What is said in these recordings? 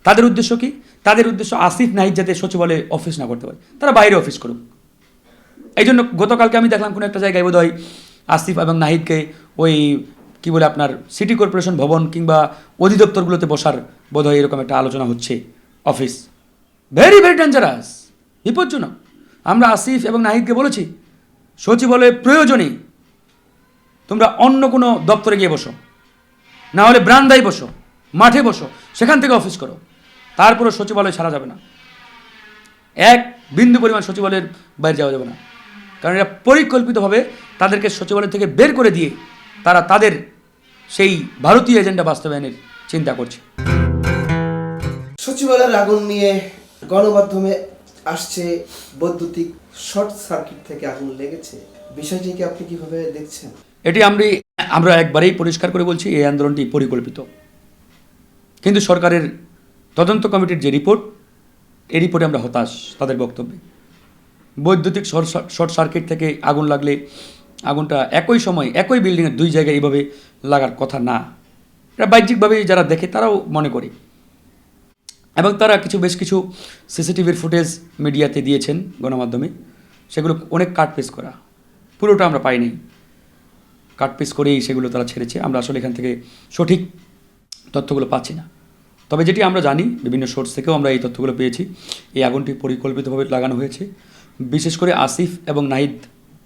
তাদের উদ্দেশ্য কি? তাদের উদ্দেশ্য আসিফ নাহিদ যাতে সচিবালয়ে অফিস না করতে পারে, তারা বাইরে অফিস করুক। এই জন্য গতকালকে আমি দেখলাম কোনো একটা জায়গায় বোধহয় আসিফ এবং নাহিদকে ওই কি বলে আপনার সিটি কর্পোরেশন ভবন কিংবা অধিদপ্তরগুলোতে বসার বোধহয় এরকম একটা আলোচনা হচ্ছে। অফিস ভেরি ভেরি ডেঞ্জারাস, বিপজ্জনক। আমরা আসিফ এবং নাহিদকে বলেছি সচিবালয়ে প্রয়োজনে তোমরা অন্য কোনো দপ্তরে গিয়ে বসো, না হলে ব্রান্দায় বসো, মাঠে বসো, সেখান থেকে অফিস করো, তারপরে সচিবালয় ছাড়া যাবে না। এক বিন্দু পরিমাণ সচিবালয়ের বাইরে যাওয়া যাবে না, কারণ এরা পরিকল্পিতভাবে তাদেরকে সচিবালয় থেকে বের করে দিয়ে তারা তাদের সেই ভারতীয় এজেন্ডা বাস্তবায়নের চিন্তা করছে। সচিবালয়ের আগুন নিয়ে গণমাধ্যমে আসছে বৈদ্যুতিক শর্ট সার্কিট থেকে আগুন লেগেছে, বিষয়টিকে আপনি কিভাবে দেখছেন? এটি আমরা একবারেই পরিষ্কার করে বলছি, এই আন্দোলনটি পরিকল্পিত। কিন্তু সরকারের তদন্ত কমিটির যে রিপোর্ট, এই রিপোর্টে আমরা হতাশ তাদের বক্তব্যে। বৈদ্যুতিক শর্ট সার্কিট থেকে আগুন লাগলে আগুনটা একই সময় একই বিল্ডিংয়ের দুই জায়গায় এইভাবে লাগার কথা না, এটা বাহ্যিকভাবে যারা দেখে তারাও মনে করে। এবং তারা বেশ কিছু সিসিটিভির ফুটেজ মিডিয়াতে দিয়েছেন গণমাধ্যমে, সেগুলো অনেক কাটপিস করা, পুরোটা আমরা পাইনি, কাটপিস করেই সেগুলো তারা ছেড়েছে। আমরা আসলে এখান থেকে সঠিক তথ্যগুলো পাচ্ছি না। তবে যেটি আমরা জানি, বিভিন্ন সোর্স থেকেও আমরা এই তথ্যগুলো পেয়েছি, এই আগুনটি পরিকল্পিতভাবে লাগানো হয়েছে। বিশেষ করে আসিফ এবং নাহিদ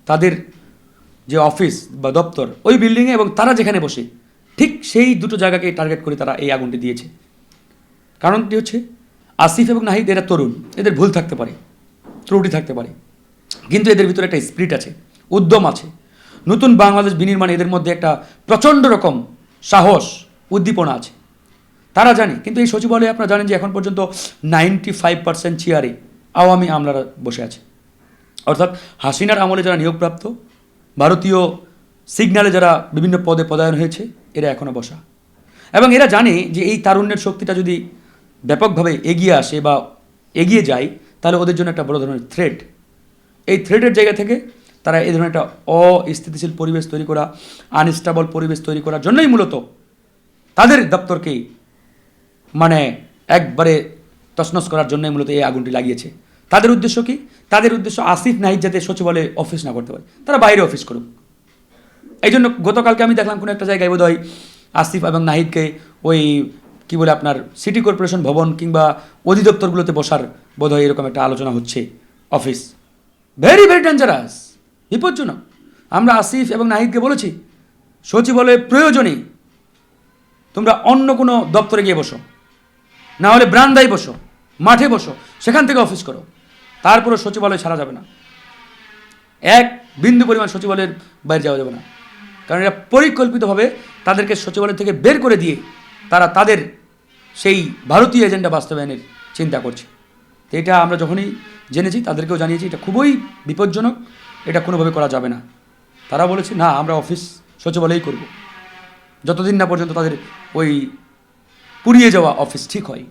তাদের যে অফিস বা দপ্তর ওই বিল্ডিংয়ে, এবং তারা যেখানে বসে ঠিক সেই দুটো জায়গাকে টার্গেট করে তারা এই আগুনটি দিয়েছে। কারণটি হচ্ছে আসিফ এবং নাহিদ এরা তরুণ, এদের ভুল থাকতে পারে, ত্রুটি থাকতে পারে, কিন্তু এদের ভিতরে একটা স্পিরিট আছে, উদ্যম আছে। নতুন বাংলাদেশ বিনির্মাণে এদের মধ্যে একটা প্রচণ্ড রকম সাহস, উদ্দীপনা আছে। তারা জানে, কিন্তু এই সচিবালয়ে আপনারা জানেন যে এখন পর্যন্ত 95% চেয়ারে আওয়ামী আমলারা বসে আছে। অর্থাৎ হাসিনার আমলে যারা নিয়োগপ্রাপ্ত, ভারতীয় সিগন্যালে যারা বিভিন্ন পদে পদায়ন হয়েছে, এরা এখনও বসা। এবং এরা জানে যে এই তারুণ্যের শক্তিটা যদি ব্যাপকভাবে এগিয়ে আসে বা এগিয়ে যায়, তাহলে ওদের জন্য একটা বড় ধরনের থ্রেট। এই থ্রেটের জায়গা থেকে তারা এই ধরনের একটা অস্থিতিশীল পরিবেশ তৈরি করা, আনস্টেবল পরিবেশ তৈরি করার জন্যই মূলত তাদের দপ্তরকে একবারে তছনছ করার জন্যই মূলত এই আগুনটি লাগিয়েছে। তাদের উদ্দেশ্য কি? তাদের উদ্দেশ্য আসিফ নাহিদ যাতে সচিবালয়ে অফিস না করতে পারে, তারা বাইরে অফিস করুক। এই জন্য গতকালকে আমি দেখলাম কোনো একটা জায়গায় বোধহয় আসিফ এবং নাহিদকে ওই কি বলে আপনার সিটি কর্পোরেশন ভবন কিংবা অধিদপ্তরগুলোতে বসার বোধহয় এরকম একটা আলোচনা হচ্ছে। অফিস ভেরি ভেরি ডেঞ্জারাস, বিপজ্জনক। আমরা আসিফ এবং নাহিদকে বলেছি সচিবালয়ে প্রয়োজনে তোমরা অন্য কোনো দপ্তরে গিয়ে বসো, না হলে ব্রান্দায় বসো, মাঠে বসো, সেখান থেকে অফিস করো, তারপরে সচিবালয় ছাড়া যাবে না। এক বিন্দু পরিমাণ সচিবালয়ের বাইরে যাওয়া যাবে না, কারণ এরা পরিকল্পিতভাবে তাদেরকে সচিবালয় থেকে বের করে দিয়ে তারা তাদের সেই ভারতীয় এজেন্ডা বাস্তবায়নের চিন্তা করছে। তো এটা আমরা যখনই জেনেছি তাদেরকেও জানিয়েছি, এটা খুবই বিপজ্জনক, এটা কোনোভাবে করা যাবে না। তারা বলেছে না, আমরা অফিস সচিবালয়ই করব, যতদিন না পর্যন্ত তাদের ওই পুড়িয়ে যাওয়া অফিস ঠিক হয়।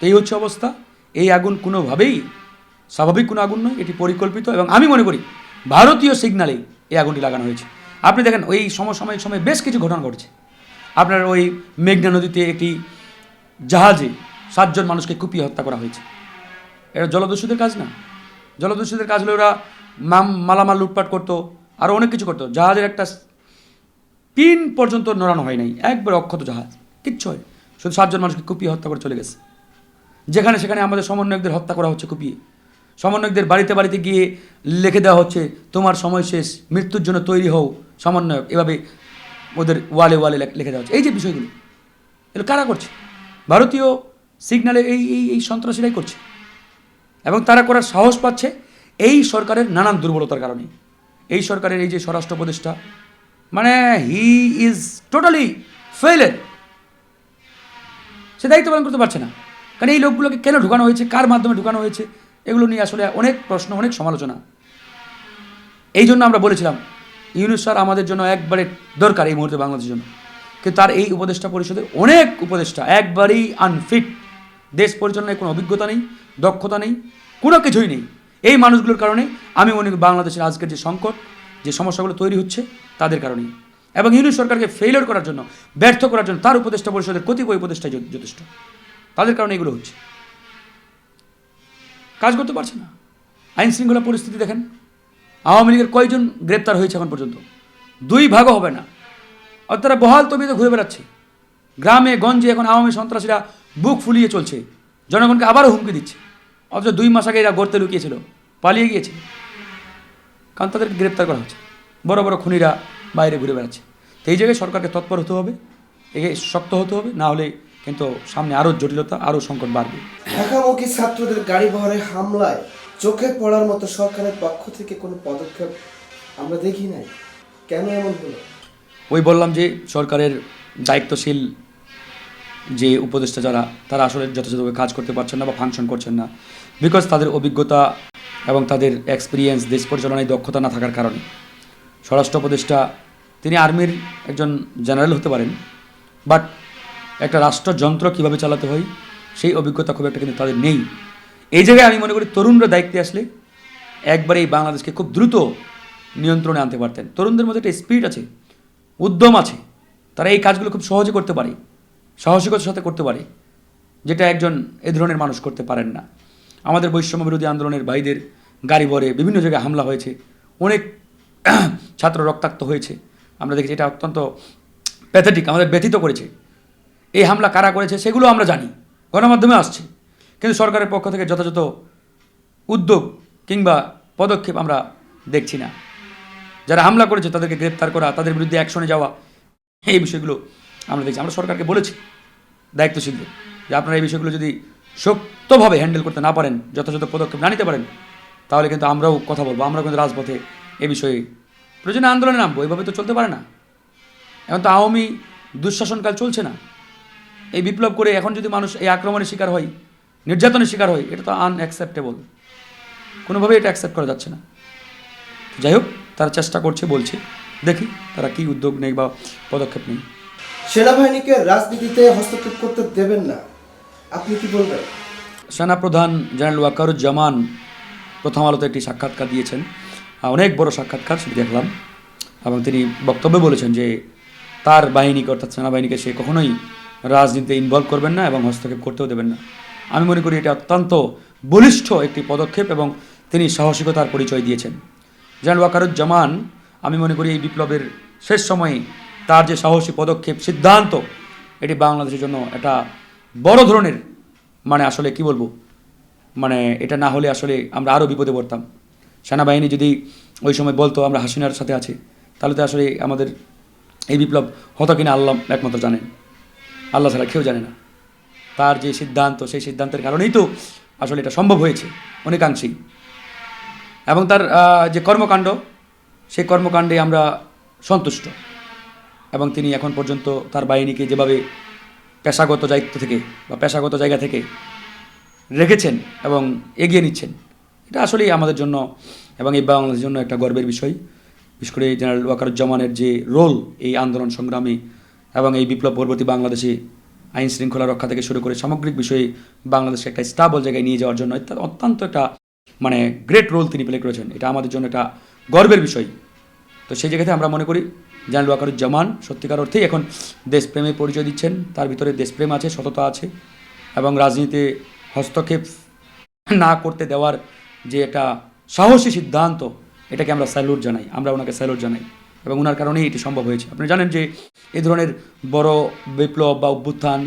এই হচ্ছে অবস্থা। এই আগুন কোনোভাবেই স্বাভাবিক কোনো আগুন নয়, এটি পরিকল্পিত, এবং আমি মনে করি ভারতীয় সিগন্যালেই এই আগুনটি লাগানো হয়েছে। আপনি দেখেন ওই সমসাময়িক সময়ে বেশ কিছু ঘটনা ঘটেছে। আপনার ওই মেঘনা নদীতে একটি জাহাজে 7 জন মানুষকে কুপিয়ে হত্যা করা হয়েছে। এটা জলদস্যুদের কাজ না? জলদস্যুদের কাজ হলে ওরা মালামাল লুটপাট করতো, আরও অনেক কিছু করতো। জাহাজের একটা পিন পর্যন্ত নড়ানো হয় নাই, একবার অক্ষত জাহাজ, কিচ্ছু হয়, শুধু 7 জন মানুষকে কুপিয়ে হত্যা করে চলে গেছে। যেখানে সেখানে আমাদের সমন্বয়কদের হত্যা করা হচ্ছে কুপিয়ে, সমন্বয়কদের বাড়িতে বাড়িতে গিয়ে লিখে দেওয়া হচ্ছে তোমার সময় শেষ, মৃত্যুর জন্য তৈরি হও সমন্বয়ক, এভাবে ওদের ওয়ালে ওয়ালে লিখে দেওয়া হচ্ছে। এই যে বিষয়গুলো, এগুলো কারা করছে? ভারতীয় সিগন্যালে এই এই এই সন্ত্রাসীরাই করছে, এবং তারা করার সাহস পাচ্ছে এই সরকারের নানান দুর্বলতার কারণে। এই সরকারের এই যে স্বরাষ্ট্র উপদেষ্টা, হি ইজ টোটালি ফেইলের, সে দায়িত্ব পালন করতে পারছে না। কারণ এই লোকগুলোকে কেন ঢুকানো হয়েছে, কার মাধ্যমে ঢুকানো হয়েছে, এগুলো নিয়ে আসলে অনেক প্রশ্ন, অনেক সমালোচনা। এই জন্য আমরা বলেছিলাম ইউনূস স্যার আমাদের জন্য একবারে দরকার এই মুহূর্তে বাংলাদেশের জন্য, কিন্তু তার এই উপদেষ্টা পরিষদের অনেক উপদেষ্টা একবারেই আনফিট, দেশ পরিচালনায় কোনো অভিজ্ঞতা নেই, দক্ষতা নেই, কোনো কিছুই নেই। এই মানুষগুলোর কারণে আমি মনে করি বাংলাদেশের আজকের যে সংকট, যে সমস্যাগুলো তৈরি হচ্ছে, তাদের কারণেই। এবং ইউনূস সরকারকে ফেইলিওর করার জন্য, ব্যর্থ করার জন্য তার উপদেষ্টা পরিষদের কতিপয় উপদেষ্টাই যথেষ্ট। তাদের কারণে এগুলো হচ্ছে, কাজ করতে পারছে না। আইন শৃঙ্খলা পরিস্থিতি দেখেন, আওয়ামী লীগের কয়জন গ্রেপ্তার হয়েছে এখন পর্যন্ত? 2 ভাগও হবে না। আর তারা বহাল তবিয়তে ঘুরে বেড়াচ্ছে গ্রামে গঞ্জে। এখন আওয়ামী সন্ত্রাসীরা বুক ফুলিয়ে চলছে, জনগণকে আবারও হুমকি দিচ্ছে। অথচ 2 মাস আগে এরা গর্তে লুকিয়েছিল, পালিয়ে গিয়েছে, কারণ তাদেরকে গ্রেপ্তার করা হচ্ছে। বড় বড় খুনিরা বাইরে ঘুরে বেড়াচ্ছে। তো এই জায়গায় সরকারকে তৎপর হতে হবে, একে শক্ত হতে হবে, না হলে কিন্তু সামনে আরও জটিলতা, আরও সংকট বাড়বে। ঢাকামুখী ছাত্রদের গাড়ি বহরে হামলায় চোখে পড়ার মতো সরকারের পক্ষ থেকে কোনো পদক্ষেপ আমরা দেখি নাই, কেন এমন হলো? ওই বললাম যে সরকারের দায়িত্বশীল যে উপদেষ্টা যারা, তারা আসলে যথাযথভাবে কাজ করতে পারছেন না বা ফাংশন করছেন না, বিকজ তাদের অভিজ্ঞতা এবং তাদের এক্সপিরিয়েন্স, দেশ পরিচালনায় দক্ষতা না থাকার কারণে। স্বরাষ্ট্র উপদেষ্টা তিনি আর্মির একজন জেনারেল হতে পারেন, বাট একটা রাষ্ট্রযন্ত্র কীভাবে চালাতে হয় সেই অভিজ্ঞতা খুব একটা কিন্তু তাদের নেই। এই জায়গায় আমি মনে করি তরুণরা দায়িত্বে আসলে একবারে এই বাংলাদেশকে খুব দ্রুত নিয়ন্ত্রণে আনতে পারতেন। তরুণদের মধ্যে একটা স্পিরিট আছে, উদ্যম আছে, তারা এই কাজগুলো খুব সহজে করতে পারে, সাহসিকতার সাথে করতে পারে, যেটা একজন এ ধরনের মানুষ করতে পারেন না। আমাদের বৈষম্য বিরোধী আন্দোলনের ভাইদের গাড়ি ভরে বিভিন্ন জায়গায় হামলা হয়েছে, অনেক ছাত্র রক্তাক্ত হয়েছে, আমরা দেখেছি। এটা অত্যন্ত প্যাথেটিক, আমাদের ব্যথিত করেছে। এই হামলা কারা করেছে সেগুলো আমরা জানি, গণমাধ্যমে আসছে, কিন্তু সরকারের পক্ষ থেকে যথাযথ উদ্যোগ কিংবা পদক্ষেপ আমরা দেখছি না। যারা হামলা করেছে তাদেরকে গ্রেপ্তার করা, তাদের বিরুদ্ধে অ্যাকশনে যাওয়া, এই বিষয়গুলো আমরা দেখছি। আমরা সরকারকে বলেছি, দায়িত্বশীলদের, যে আপনারা এই বিষয়গুলো যদি শক্তভাবে হ্যান্ডেল করতে না পারেন, যথাযথ পদক্ষেপ না নিতে পারেন, তাহলে কিন্তু আমরাও কথা বলবো, আমরা কিন্তু রাজপথে এ বিষয়ে প্রয়োজনে আন্দোলনে নামবো। এইভাবে তো চলতে পারে না। এখন তো আওয়ামী দুঃশাসনকাল চলছে না। এই বিপ্লব করে এখন যদি মানুষ এই আক্রমণের শিকার হয়, নির্যাতনের শিকার হয়, এটা তো আনঅ্যাকসেপ্টেবল, কোনোভাবেই এটা অ্যাকসেপ্ট করা যাচ্ছে না। যাই হোক, তারা চেষ্টা করছে, বলছে, দেখি তারা কী উদ্যোগ নেই বা পদক্ষেপ নেই। সেনাবাহিনীকে রাজনীতিতে হস্তক্ষেপ করতে দেবেন না, আপনি কি বলবেন? সেনাপ্রধান জেনারেল ওয়াকারুজ্জামান প্রথম আলোতে একটি সাক্ষাৎকার দিয়েছেন, অনেক বড় সাক্ষাৎকার, সেটি দেখলাম। এবং তিনি বক্তব্যে বলেছেন যে তার বাহিনীকে, অর্থাৎ সেনাবাহিনীকে সে কখনোই রাজনীতিতে ইনভলভ করবেন না এবং হস্তক্ষেপ করতেও দেবেন না। আমি মনে করি এটা অত্যন্ত বলিষ্ঠ একটি পদক্ষেপ এবং তিনি সাহসিকতার পরিচয় দিয়েছেন। জেনারেল ওয়াকারুজ্জামান, আমি মনে করি এই বিপ্লবের শেষ সময়ে তার যে সাহসী পদক্ষেপ, সিদ্ধান্ত, এটি বাংলাদেশের জন্য একটা বড় ধরনের, মানে আসলে কি বলবো, মানে এটা না হলে আসলে আমরা আরও বিপদে পড়তাম। সেনাবাহিনী যদি ওই সময় বলতো আমরা হাসিনার সাথে আছি, তাহলে তো আসলে আমাদের এই বিপ্লব হতো কিনা আল্লাহ একমাত্র জানেন, আল্লাহ ছাড়া কেউ জানে না। তার যে সিদ্ধান্ত, সেই সিদ্ধান্তের কারণেই তো আসলে এটা সম্ভব হয়েছে অনেকাংশেই। এবং তার যে কর্মকাণ্ড, সেই কর্মকাণ্ডে আমরা সন্তুষ্ট। এবং তিনি এখন পর্যন্ত তার বাহিনীকে যেভাবে পেশাগত দায়িত্ব থেকে বা পেশাগত জায়গা থেকে রেখেছেন এবং এগিয়ে নিচ্ছেন, এটা আসলেই আমাদের জন্য এবং এই বাংলাদেশের জন্য একটা গর্বের বিষয়। বিশেষ করে জেনারেল ওয়াকারুজ্জামানের যে রোল এই আন্দোলন সংগ্রামে এবং এই বিপ্লব পরবর্তী বাংলাদেশে আইন শৃঙ্খলা রক্ষা থেকে শুরু করে সামগ্রিক বিষয়ে বাংলাদেশকে একটা স্টেবল জায়গায় নিয়ে যাওয়ার জন্য অত্যন্ত একটা মানে গ্রেট রোল তিনি প্লে করেছেন। এটা আমাদের জন্য একটা গর্বের বিষয়। তো সেই জায়গাতে আমরা মনে করি জেনারেল ওয়াকারুজ্জামান সত্যিকার অর্থেই এখন দেশপ্রেমের পরিচয় দিচ্ছেন। তার ভিতরে দেশপ্রেম আছে, সততা আছে এবং রাজনীতিতে হস্তক্ষেপ না করতে দেওয়ার যে একটা সাহসী সিদ্ধান্ত, এটাকে আমরা স্যালুট জানাই, আমরা ওনাকে স্যালুট জানাই এবং ওনার কারণেই এটি সম্ভব হয়েছে। আপনি জানেন যে এই ধরনের বড় বিপ্লব বা অভ্যুত্থান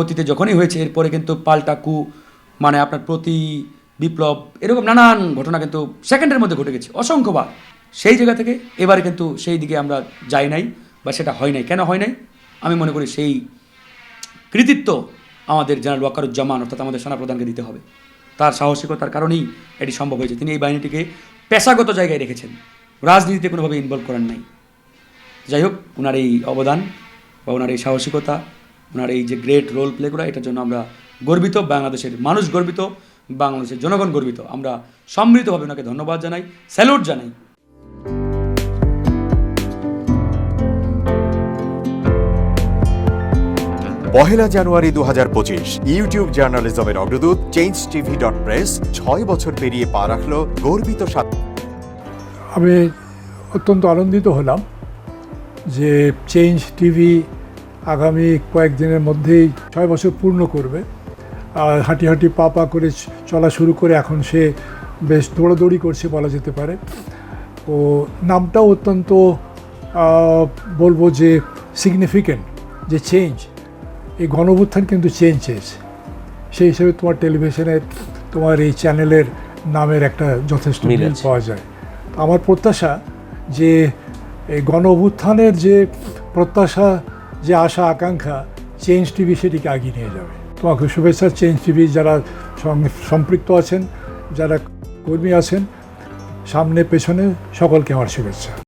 অতীতে যখনই হয়েছে, এরপরে কিন্তু পাল্টা কু, মানে আপনার প্রতি বিপ্লব, এরকম নানান ঘটনা কিন্তু সেকেন্ডের মধ্যে ঘটে গেছে অসংখ্যবার। সেই জায়গা থেকে এবারে কিন্তু সেই দিকে আমরা যাই নাই বা সেটা হয় নাই। কেন হয় নাই? আমি মনে করি সেই কৃতিত্ব আমাদের জেনারেল ওয়াকারুজ্জামান অর্থাৎ আমাদের সেনাপ্রধানকে দিতে হবে। তার সাহসিকতার কারণেই এটি সম্ভব হয়েছে। তিনি এই বাহিনীটিকে পেশাগত জায়গায় রেখেছেন, রাজনীতিতে কোনোভাবে ইনভলভ করেন নাই। যাই হোক, ওনার এই অবদান বা ওনার এই সাহসিকতা, ওনার এই যে গ্রেট রোল প্লে করা, এটার জন্য আমরা গর্বিত, বাংলাদেশের মানুষ গর্বিত, বাংলাদেশের জনগণ গর্বিত। আমরা সম্মিলিতভাবে ওনাকে ধন্যবাদ জানাই, স্যালুট জানাই। পহেলা জানুয়ারি 2025 ইউটিউব জার্নালিজমের অগ্রদূত changetv.press 6 বছর পেরিয়ে পা রাখল গর্বিত আমি অত্যন্ত আনন্দিত হলাম যে চেঞ্জ টিভি আগামী কয়েকদিনের মধ্যেই 6 বছর পূর্ণ করবে। হাঁটি হাঁটি পা পা করে চলা শুরু করে এখন সে বেশ দৌড়াদৌড়ি করছে বলা যেতে পারে। ও নামটাও অত্যন্ত বলবো যে সিগনিফিক্যান্ট, যে চেঞ্জ, এই গণঅভ্যুত্থান কিন্তু চেঞ্জ চেয়েছে। সেই হিসেবে তোমার টেলিভিশনের, তোমার এই চ্যানেলের নামের একটা যথেষ্ট মিল মিল আছে। পাওয়া যায়। আমার প্রত্যাশা যে এই গণঅভ্যুত্থানের যে প্রত্যাশা, যে আশা আকাঙ্ক্ষা, চেঞ্জ টিভি সেটিকে এগিয়ে নিয়ে যাবে। তোমাকে শুভেচ্ছা। চেঞ্জ টিভি যারা সম্পৃক্ত আছেন, যারা কর্মী আছেন, সামনে পেছনে সকলকে আমার শুভেচ্ছা।